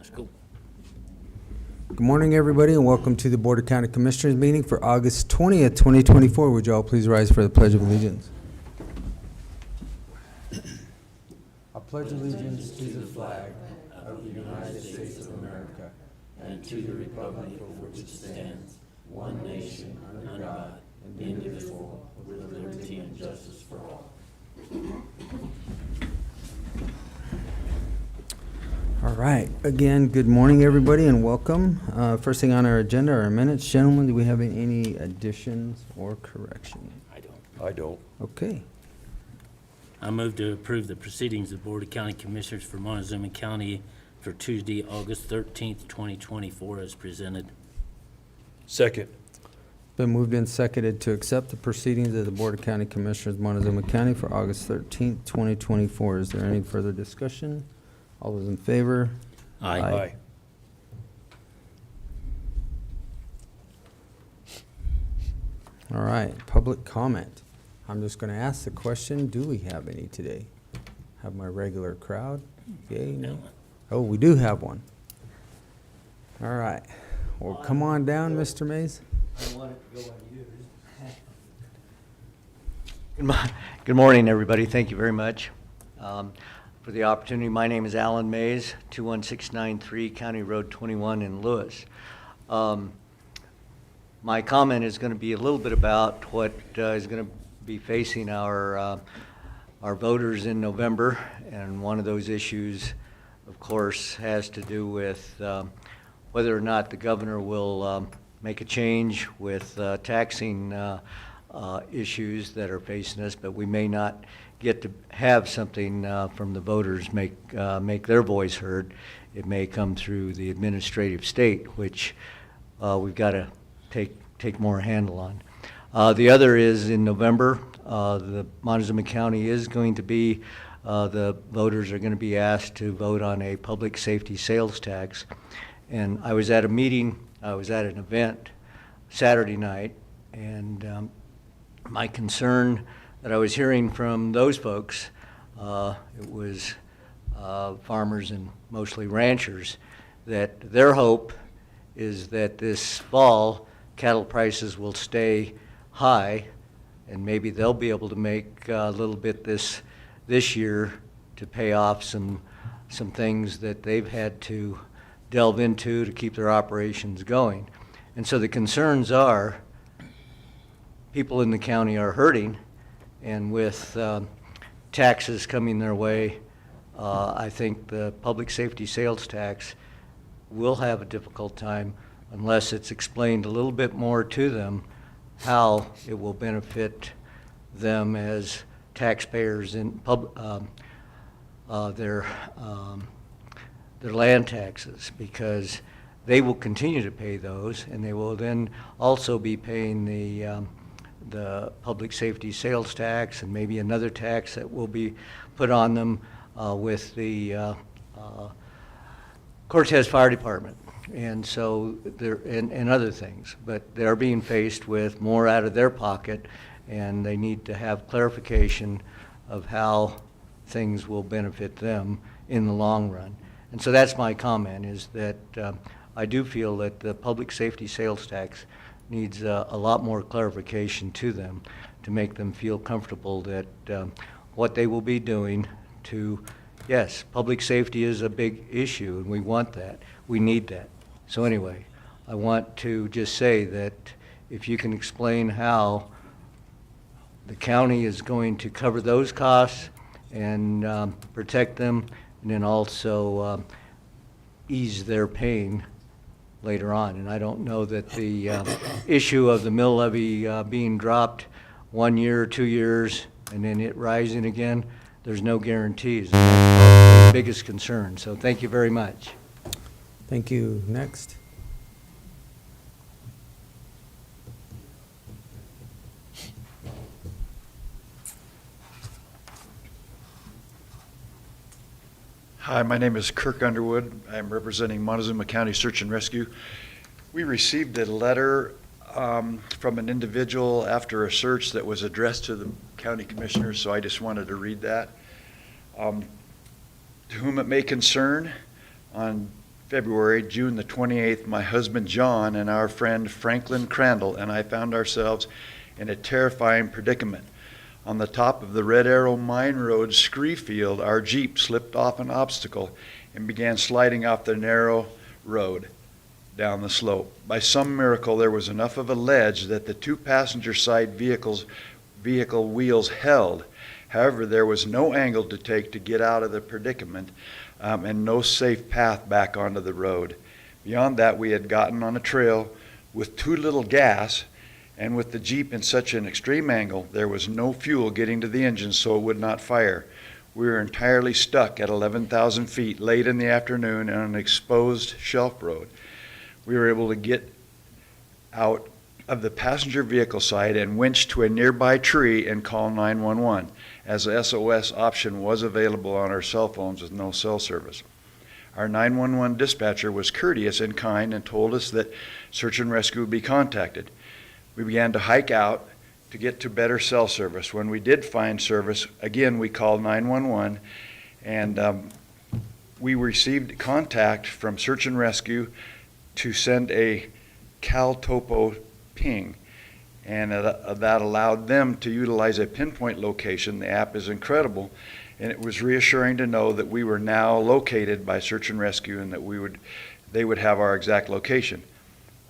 Let's go. Good morning, everybody, and welcome to the Board of County Commissioners meeting for August 20th, 2024. Would you all please rise for the Pledge of Allegiance? I pledge allegiance to the flag of the United States of America And to the republic for which it stands, one nation, under God, indivisible, with liberty and justice for all. All right. Again, good morning, everybody, and welcome. First thing on our agenda are our minutes. Gentlemen, do we have any additions or corrections? I don't. Okay. I move to approve the proceedings of the Board of County Commissioners for Montezuma County for Tuesday, August 13th, 2024, as presented. Second. Been moved and seconded to accept the proceedings of the Board of County Commissioners, Montezuma County for August 13th, 2024. Is there any further discussion? All those in favor? Aye. All right, public comment. I'm just going to ask the question, do we have any today? Have my regular crowd? Yay, no? Oh, we do have one. All right. Well, come on down, Mr. Mays. I want it to go unused. Good morning, everybody. Thank you very much for the opportunity. My name is Alan Mays, 21693 County Road 21 in Lewis. My comment is going to be a little bit about what is going to be facing our voters in November, and one of those issues, of course, has to do with whether or not the governor will make a change with taxing issues that are facing us, but we may not get to have something from the voters make their voice heard. It may come through the administrative state, which we've got to take more handle on. The other is in November, the Montezuma County is going to be, the voters are going to be asked to vote on a public safety sales tax. And I was at a meeting, I was at an event Saturday night, and my concern that I was hearing from those folks, it was farmers and mostly ranchers, that their hope is that this fall cattle prices will stay high, and maybe they'll be able to make a little bit this year to pay off some things that they've had to delve into to keep their operations going. And so the concerns are people in the county are hurting, and with taxes coming their way, I think the public safety sales tax will have a difficult time unless it's explained a little bit more to them how it will benefit them as taxpayers in their land taxes, because they will continue to pay those, and they will then also be paying the public safety sales tax and maybe another tax that will be put on them with the Cortez Fire Department, and so and other things. But they're being faced with more out of their pocket, and they need to have clarification of how things will benefit them in the long run. And so that's my comment, is that I do feel that the public safety sales tax needs a lot more clarification to them to make them feel comfortable that what they will be doing to, yes, public safety is a big issue, and we want that. We need that. So anyway, I want to just say that if you can explain how the county is going to cover those costs and protect them, and then also ease their pain later on. And I don't know that the issue of the mill levy being dropped 1 year or 2 years and then it rising again, there's no guarantees. And that's the biggest concern. So thank you very much. Thank you. Next. Hi, my name is Kirk Underwood. I'm representing Montezuma County Search and Rescue. We received a letter from an individual after a search that was addressed to the county commissioners, so I just wanted to read that. To whom it may concern, on February, June the 28th, my husband John and our friend Franklin Crandall and I found ourselves in a terrifying predicament. On the top of the Red Arrow Mine Road scree field, our Jeep slipped off an obstacle and began sliding off the narrow road down the slope. By some miracle, there was enough of a ledge that the two passenger side vehicle wheels held. However, there was no angle to take to get out of the predicament, and no safe path back onto the road. Beyond that, we had gotten on a trail with too little gas, and with the Jeep in such an extreme angle, there was no fuel getting to the engine, so it would not fire. We were entirely stuck at 11,000 feet late in the afternoon on an exposed shelf road. We were able to get out of the passenger vehicle side and winch to a nearby tree and call 911, as the SOS option was available on our cell phones with no cell service. Our 911 dispatcher was courteous and kind and told us that search and rescue would be contacted. We began to hike out to get to better cell service. When we did find service, again, we called 911, and we received contact from search and rescue to send a CalTopo ping, and that allowed them to utilize a pinpoint location. The app is incredible, and it was reassuring to know that we were now located by search and rescue and that they would have our exact location.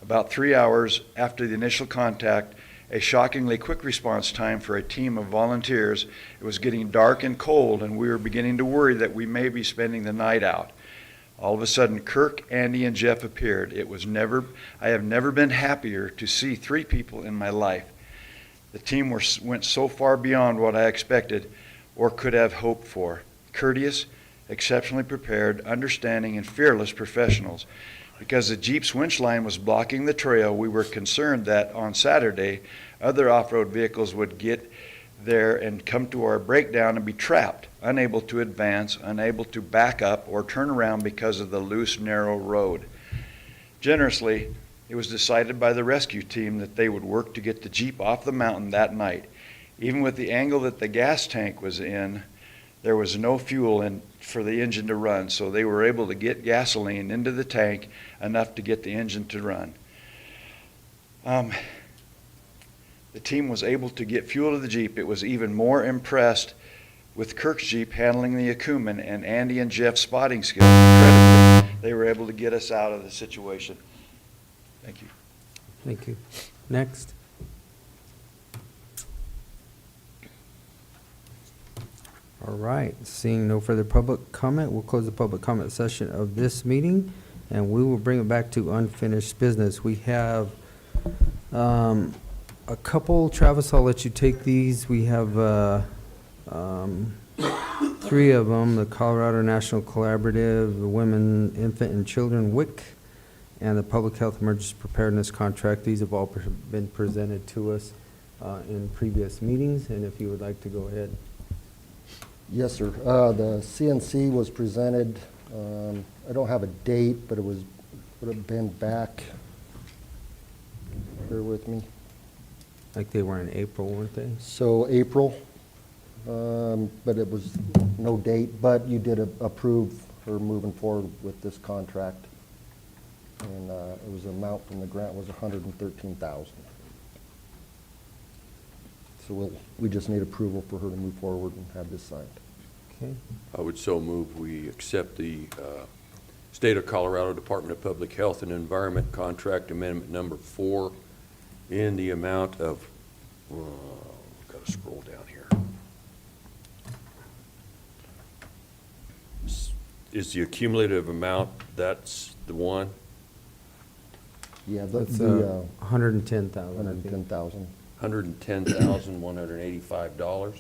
About 3 hours after the initial contact, a shockingly quick response time for a team of volunteers. It was getting dark and cold, and we were beginning to worry that we may be spending the night out. All of a sudden, Kirk, Andy, and Jeff appeared. I have never been happier to see 3 people in my life. The team went so far beyond what I expected or could have hoped for. Courteous, exceptionally prepared, understanding, and fearless professionals. Because the Jeep's winch line was blocking the trail, we were concerned that on Saturday, other off-road vehicles would get there and come to our breakdown and be trapped, unable to advance, unable to back up or turn around because of the loose, narrow road. Generously, it was decided by the rescue team that they would work to get the Jeep off the mountain that night. Even with the angle that the gas tank was in, there was no fuel for the engine to run, so they were able to get gasoline into the tank enough to get the engine to run. The team was able to get fuel to the Jeep. It was even more impressed with Kirk's Jeep handling the Acumen and Andy and Jeff's spotting skills. Incredibly, they were able to get us out of the situation. Thank you. Thank you. Next. All right, seeing no further public comment, we'll close the public comment session of this meeting, and we will bring it back to unfinished business. We have a couple. Travis, I'll let you take these. We have 3 of them, the Colorado National Collaborative, the Women, Infant, and Children WIC, and the Public Health Emergency Preparedness Contract. These have all been presented to us in previous meetings, and if you would like to go ahead. Yes, sir. The CNC was presented, I don't have a date, but would have been back, bear with me. Like they were in April, weren't they? So April, but it was no date, but you did approve her moving forward with this contract. And it was the amount from the grant was $113,000. So we just need approval for her to move forward and have this signed. Okay. I would so move we accept the State of Colorado Department of Public Health and Environment Contract Amendment Number 4 in the amount of, got to scroll down here. Is the accumulative amount, that's the one? Yeah, That's the $110,000. $110,000. $110,185,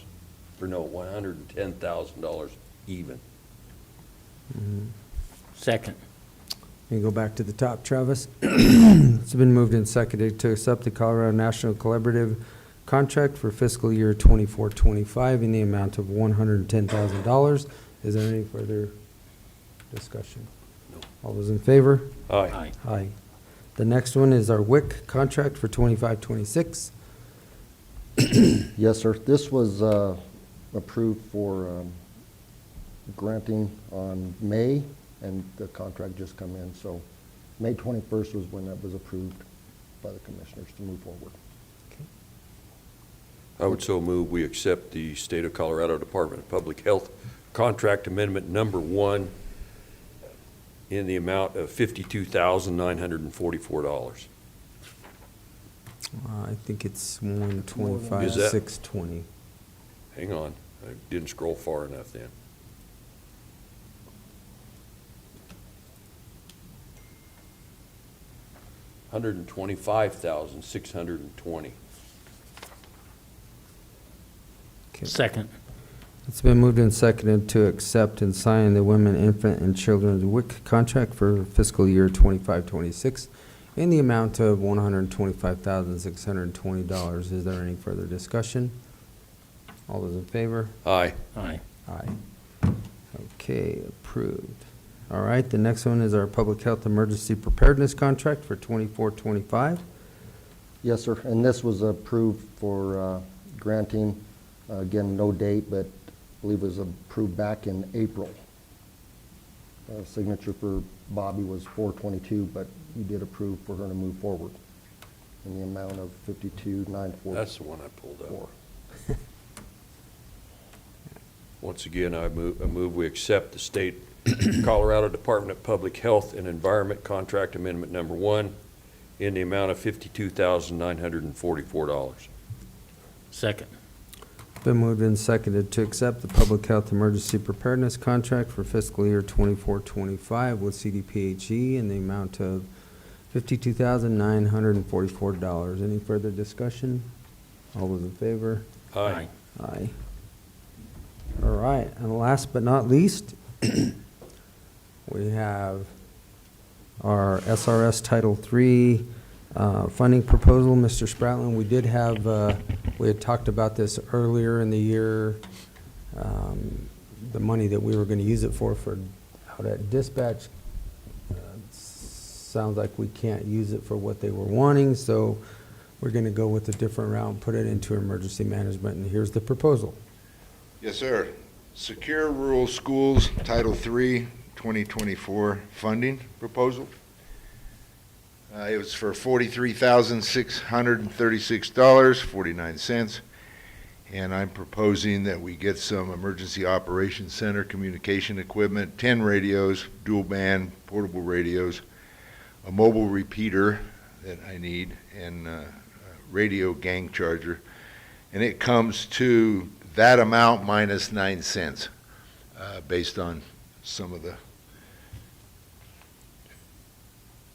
or no, $110,000 even. Second. You go back to the top, Travis. It's been moved and seconded to accept the Colorado National Collaborative contract for fiscal year 24-25 in the amount of $110,000. Is there any further discussion? No. All those in favor? Aye. Aye. The next one is our WIC contract for 25-26. Yes, sir. This was approved for granting on May and the contract just come in. So May 21st was when that was approved by the commissioners to move forward. I would so move we accept the State of Colorado Department of Public Health Contract Amendment Number 1 in the amount of $52,944. I think it's 125, Is that- 620. Hang on, I didn't scroll far enough then. $125,620. Okay. Second. It's been moved and seconded to accept and sign the Women, Infant, and Children's WIC contract for fiscal year 25-26 in the amount of $125,620. Is there any further discussion? All those in favor? Aye. Aye. Aye. Okay, approved. All right, the next one is our Public Health Emergency Preparedness contract for 24-25. Yes, sir, and this was approved for granting, again, no date, but I believe it was approved back in April. Signature for Bobby was 4/22, but you did approve for her to move forward in the amount of $52,944. That's the one I pulled up. Once again, I move we accept the State Colorado Department of Public Health and Environment Contract Amendment Number 1 in the amount of $52,944. Second. Been moved and seconded to accept the Public Health Emergency Preparedness contract for fiscal year 24-25 with CDPHE in the amount of $52,944. Any further discussion? All those in favor? Aye. Aye. All right, and last but not least, we have our SRS Title III funding proposal. Mr. Spratlen, we did have, we had talked about this earlier in the year, the money that we were going to use it for out at dispatch. Sounds like we can't use it for what they were wanting, so we're going to go with a different route and put it into emergency management, and here's the proposal. Yes, sir. Secure Rural Schools Title III 2024 funding proposal. It was for $43,636.49, and I'm proposing that we get some Emergency Operations Center communication equipment, 10 radios, dual band portable radios, a mobile repeater that I need, and a radio gang charger, and it comes to that amount minus 9 cents, based on some of the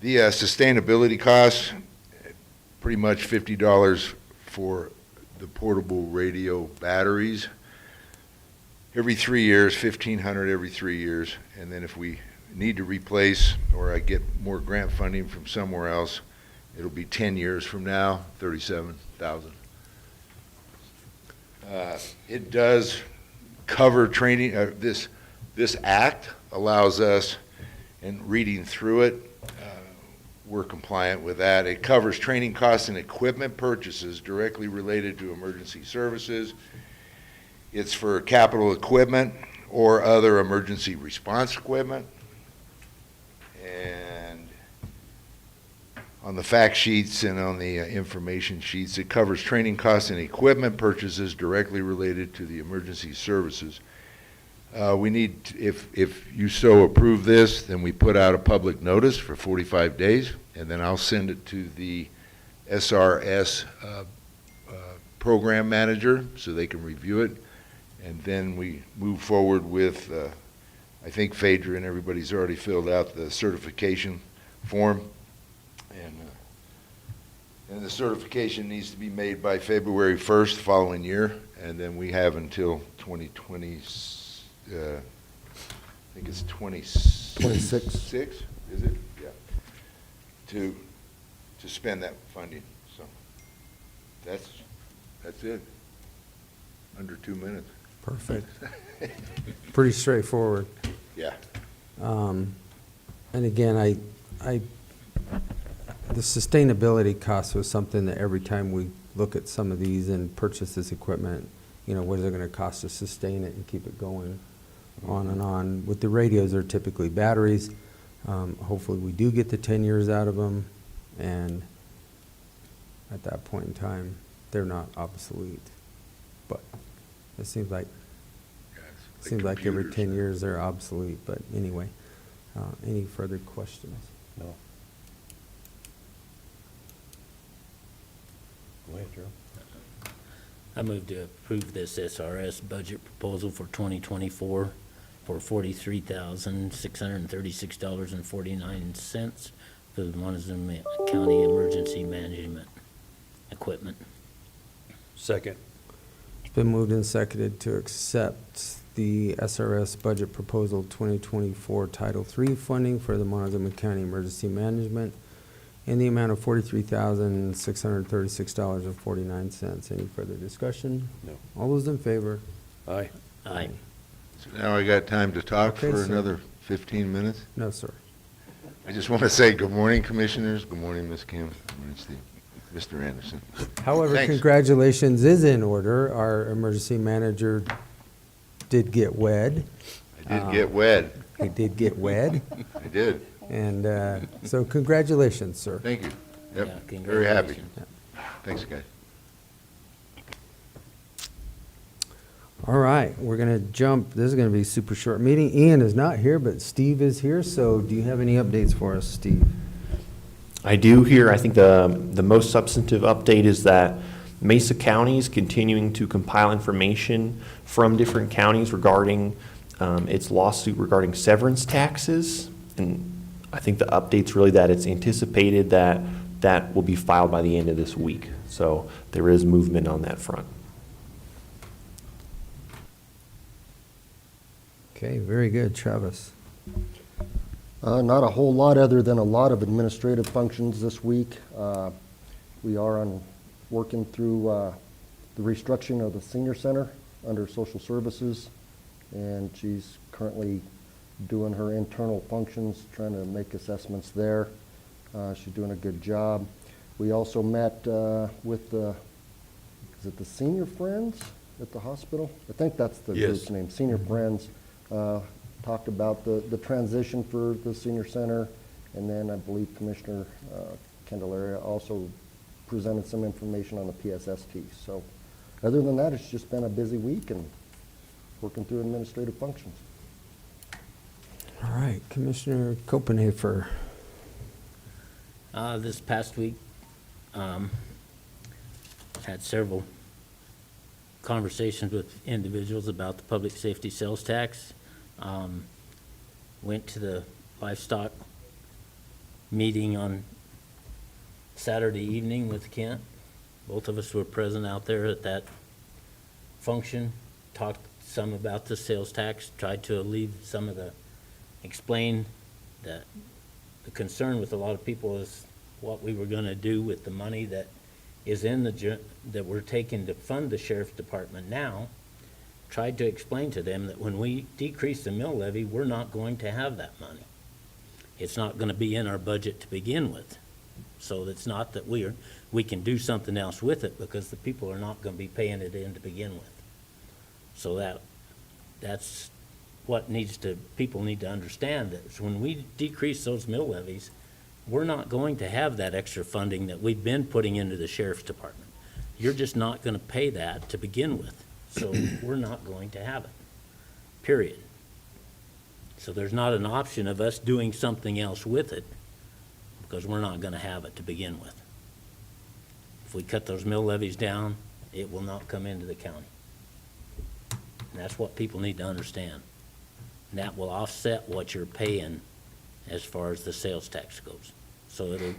sustainability costs. Pretty much $50 for the portable radio batteries every 3 years, $1,500 every 3 years, and then if we need to replace or I get more grant funding from somewhere else, it'll be 10 years from now, $37,000. It does cover training. This act allows us, and reading through it, we're compliant with that. It covers training costs and equipment purchases directly related to emergency services. It's for capital equipment or other emergency response equipment. And on the fact sheets and on the information sheets, it covers training costs and equipment purchases directly related to the emergency services. We need, if you so approve this, then we put out a public notice for 45 days, and then I'll send it to the SRS program manager so they can review it, and then we move forward with, I think Phaedra and everybody's already filled out the certification form, and the certification needs to be made by February 1st the following year, and then we have until 2020. I think it's 26, is it? Yeah. To spend that funding. So that's it. Under 2 minutes. Perfect. Pretty straightforward. Yeah. And again, the sustainability cost was something that every time we look at some of these and purchase this equipment, what is it going to cost to sustain it and keep it going? on and on. With the radios, they're typically batteries. Hopefully, we do get the 10 years out of them, and at that point in time, they're not obsolete. But it seems like every 10 years they're obsolete. But anyway, any further questions? No. Go ahead, Joe. I move to approve this SRS budget proposal for 2024 for $43,636.49 for the Montezuma County Emergency Management Equipment. Second. It's been moved and seconded to accept the SRS budget proposal 2024 Title III funding for the Montezuma County Emergency Management in the amount of $43,636.49. Any further discussion? No. All those in favor? Aye. Aye. So now I got time to talk Okay, for sir. another 15 minutes? No, sir. I just want to say good morning, Commissioners. Good morning, Ms. Kim. Good morning, Steve. Mr. Anderson. However, Thanks. congratulations is in order. Our emergency manager did get wed. I did get wed. He did get wed. I did. And so congratulations, sir. Thank you. Yeah, Yep, very happy. congratulations. Thanks, guys. All right, we're going to jump. This is going to be a super short meeting. Ian is not here, but Steve is here. So do you have any updates for us, Steve? I do here. I think the most substantive update is that Mesa County is continuing to compile information from different counties regarding its lawsuit regarding severance taxes. And I think the update's really that it's anticipated that that will be filed by the end of this week. So there is movement on that front. Okay, very good. Travis. Not a whole lot other than a lot of administrative functions this week. We are working through the restructuring of the senior center under social services, and she's currently doing her internal functions, trying to make assessments there. She's doing a good job. We also met with is it the Senior Friends at the hospital? I think that's the Yes. group's name, Senior Friends. Talked about the transition for the senior center, and then I believe Commissioner Candelaria also presented some information on the PSST. So other than that, it's just been a busy week and working through administrative functions. All right, Commissioner Copenhafer. This past week, had several conversations with individuals about the public safety sales tax. Went to the livestock meeting on Saturday evening with Kent. Both of us were present out there at that function. Talked some about the sales tax, tried to explain that the concern with a lot of people is what we were gonna do with the money that is in that we're taking to fund the sheriff's department now. Tried to explain to them that when we decrease the mill levy, we're not going to have that money. It's not gonna be in our budget to begin with. So it's not that we can do something else with it, because the people are not gonna be paying it in to begin with. So that's what people need to understand, that when we decrease those mill levies, we're not going to have that extra funding that we've been putting into the sheriff's department. You're just not gonna pay that to begin with. So we're not going to have it, period. So there's not an option of us doing something else with it, because we're not gonna have it to begin with. If we cut those mill levies down, it will not come into the county. And that's what people need to understand. And that will offset what you're paying as far as the sales tax goes. So it'll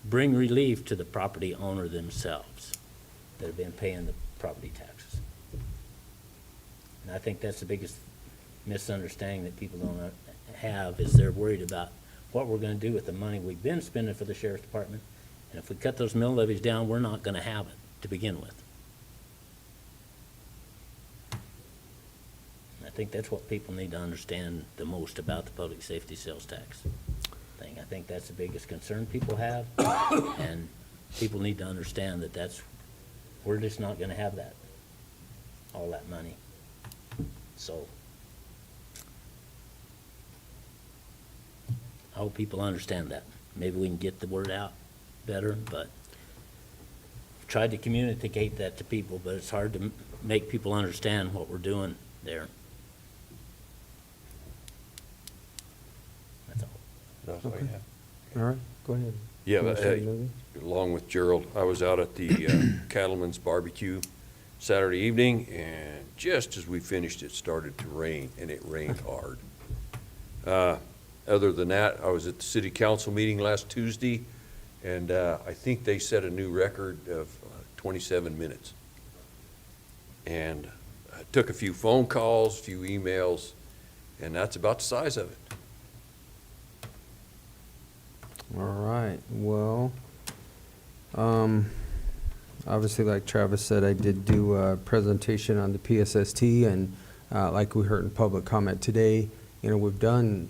bring relief to the property owner themselves that have been paying the property taxes. And I think that's the biggest misunderstanding that people don't have, is they're worried about what we're gonna do with the money we've been spending for the sheriff's department. And if we cut those mill levies down, we're not gonna have it to begin with. And I think that's what people need to understand the most about the public safety sales tax thing. I think that's the biggest concern people have, and people need to understand that we're just not gonna have all that money. So I hope people understand that. Maybe we can get the word out better, but tried to communicate that to people, but it's hard to make people understand what we're doing there. That's all. That's all I have. All right, go ahead. Yeah, but, Commissioner hey, Lilly. along with Gerald, I was out at the Cattleman's Barbecue Saturday evening, and just as we finished, it started to rain, and it rained hard. Other than that, I was at the city council meeting last Tuesday, and I think they set a new record of 27 minutes. And I took a few phone calls, a few emails, and that's about the size of it. All right, well, obviously, like Travis said, I did do a presentation on the PSST, and like we heard in public comment today, we've done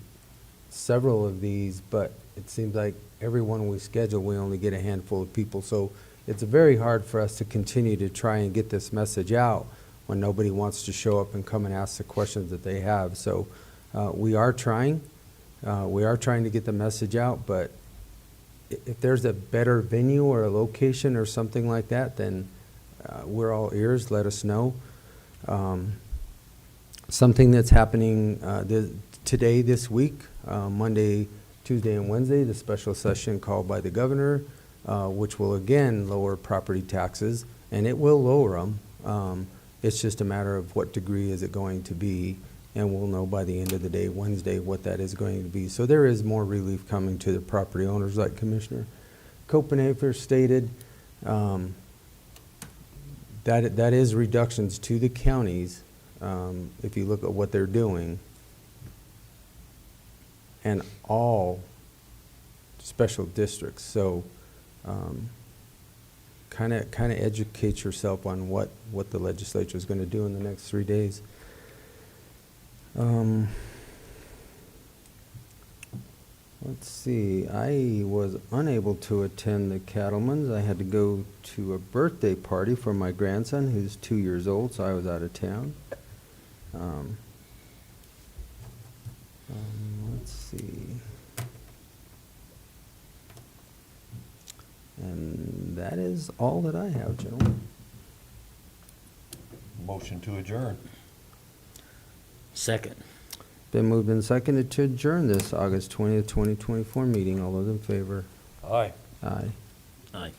several of these, but it seems like every one we schedule, we only get a handful of people. So it's very hard for us to continue to try and get this message out when nobody wants to show up and come and ask the questions that they have. So we are trying to get the message out, but if there's a better venue or a location or something like that, then we're all ears. Let us know. Something that's happening today, this week, Monday, Tuesday, and Wednesday, the special session called by the governor, which will again lower property taxes, and it will lower them. It's just a matter of what degree is it going to be, and we'll know by the end of the day, Wednesday, what that is going to be. So there is more relief coming to the property owners, like Commissioner Copenhaver stated. That is reductions to the counties, if you look at what they're doing, and all special districts. So kind of educate yourself on what the legislature is going to do in the next 3 days. Let's see, I was unable to attend the Cattleman's. I had to go to a birthday party for my grandson, who's 2 years old, so I was out of town. Let's see. And that is all that I have, gentlemen. Motion to adjourn. Second. Been moved and seconded to adjourn this August 20th, 2024 meeting. All those in favor? Aye. Aye. Aye.